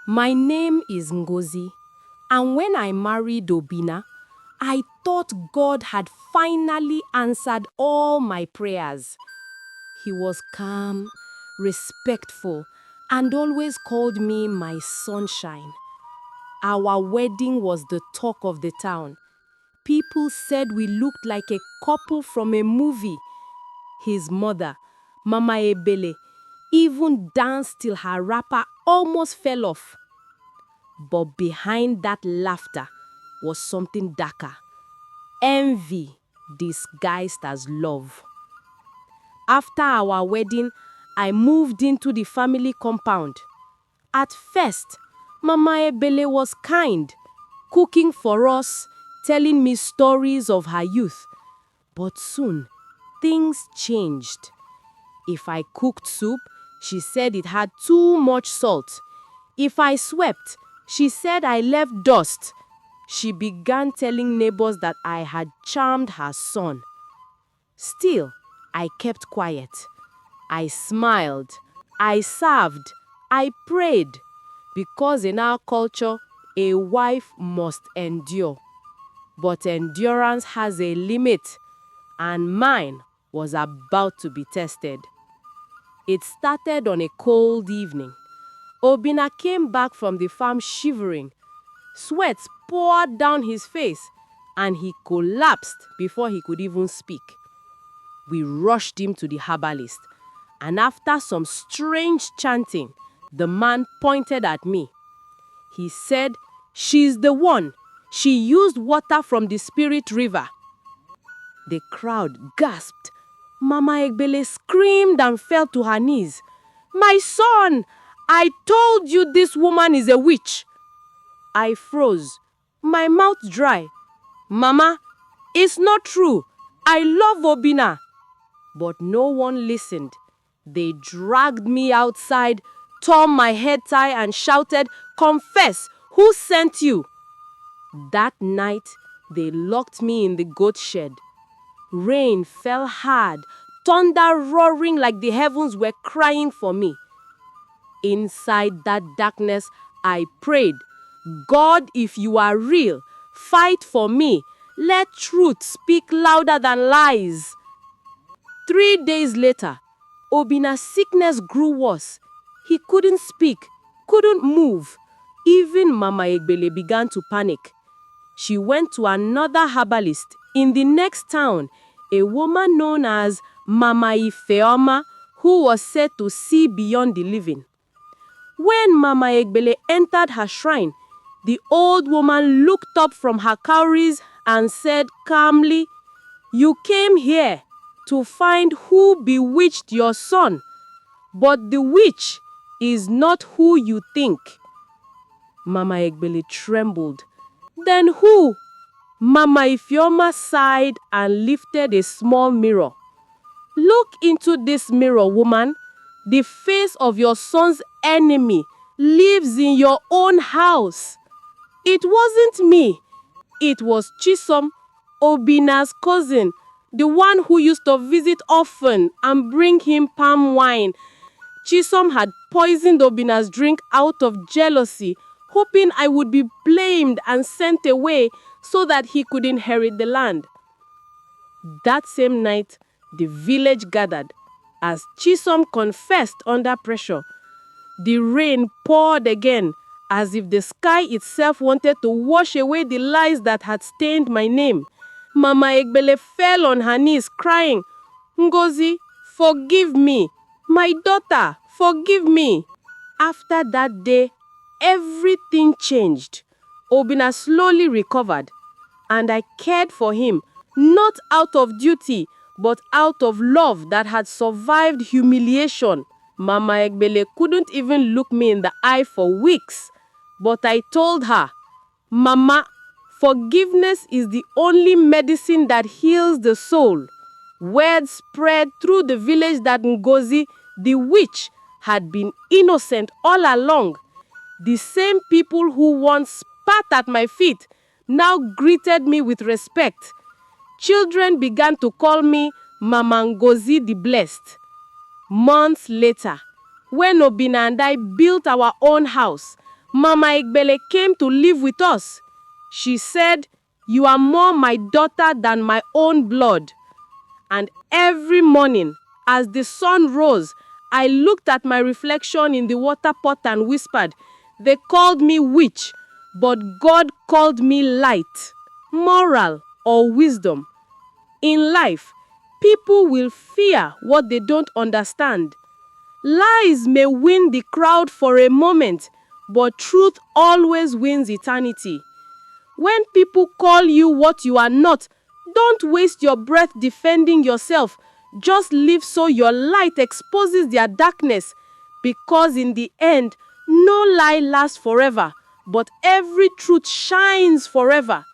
My name is Ngozi, and when I married Obina, I thought God had finally answered all my prayers. He was calm, respectful, and always called me my sunshine. Our wedding was the talk of the town. People said we looked like a couple from a movie. His mother, Mama Ebele, even danced till her wrapper almost fell off. But behind that laughter was something darker. Envy disguised as love. After our wedding, I moved into the family compound. At first, Mama Ebele was kind, cooking for us, telling me stories of her youth. But soon, things changed. If I cooked soup, she said it had too much salt. If I swept, she said I left dust. She began telling neighbors that I had charmed her son. Still, I kept quiet. I smiled. I served. I prayed. Because in our culture, a wife must endure. But endurance has a limit, and mine was about to be tested. It started on a cold evening. Obina came back from the farm shivering. Sweat poured down his face, and he collapsed before he could even speak. We rushed him to the herbalist, and after some strange chanting, the man pointed at me. He said, "She's the one. She used water from the spirit river." The crowd gasped. Mama Egbele screamed and fell to her knees. "My son, I told you this woman is a witch." I froze, my mouth dry. "Mama, it's not true. I love Obina." But no one listened. They dragged me outside, tore my head tie and shouted, "Confess, who sent you?" That night, they locked me in the goat shed. Rain fell hard, thunder roaring like the heavens were crying for me. Inside that darkness, I prayed, "God, if you are real, fight for me. Let truth speak louder than lies." 3 days later, Obina's sickness grew worse. He couldn't speak, couldn't move. Even Mama Egbele began to panic. She went to another herbalist in the next town, a woman known as Mama Ifeoma, who was said to see beyond the living. When Mama Egbele entered her shrine, the old woman looked up from her cowries and said calmly, "You came here to find who bewitched your son, but the witch is not who you think." Mama Egbele trembled. "Then who?" Mama Ifeoma sighed and lifted a small mirror. "Look into this mirror, woman. The face of your son's enemy lives in your own house." It wasn't me. It was Chisom, Obina's cousin, the one who used to visit often and bring him palm wine. Chisom had poisoned Obina's drink out of jealousy, hoping I would be blamed and sent away so that he could inherit the land. That same night, the village gathered as Chisom confessed under pressure. The rain poured again, as if the sky itself wanted to wash away the lies that had stained my name. Mama Egbele fell on her knees crying, "Ngozi, forgive me. My daughter, forgive me." After that day, everything changed. Obina slowly recovered, and I cared for him, not out of duty, but out of love that had survived humiliation. Mama Egbele couldn't even look me in the eye for weeks, but I told her, "Mama, forgiveness is the only medicine that heals the soul." Word spread through the village that Ngozi, the witch, had been innocent all along. The same people who once spat at my feet now greeted me with respect. Children began to call me Mama Ngozi the Blessed. Months later, when Obina and I built our own house, Mama Egbele came to live with us. She said, "You are more my daughter than my own blood." And every morning, as the sun rose, I looked at my reflection in the water pot and whispered, "They called me witch, but God called me light." Moral or wisdom. In life, people will fear what they don't understand. Lies may win the crowd for a moment, but truth always wins eternity. When people call you what you are not, don't waste your breath defending yourself. Just live so your light exposes their darkness, because in the end, no lie lasts forever, but every truth shines forever.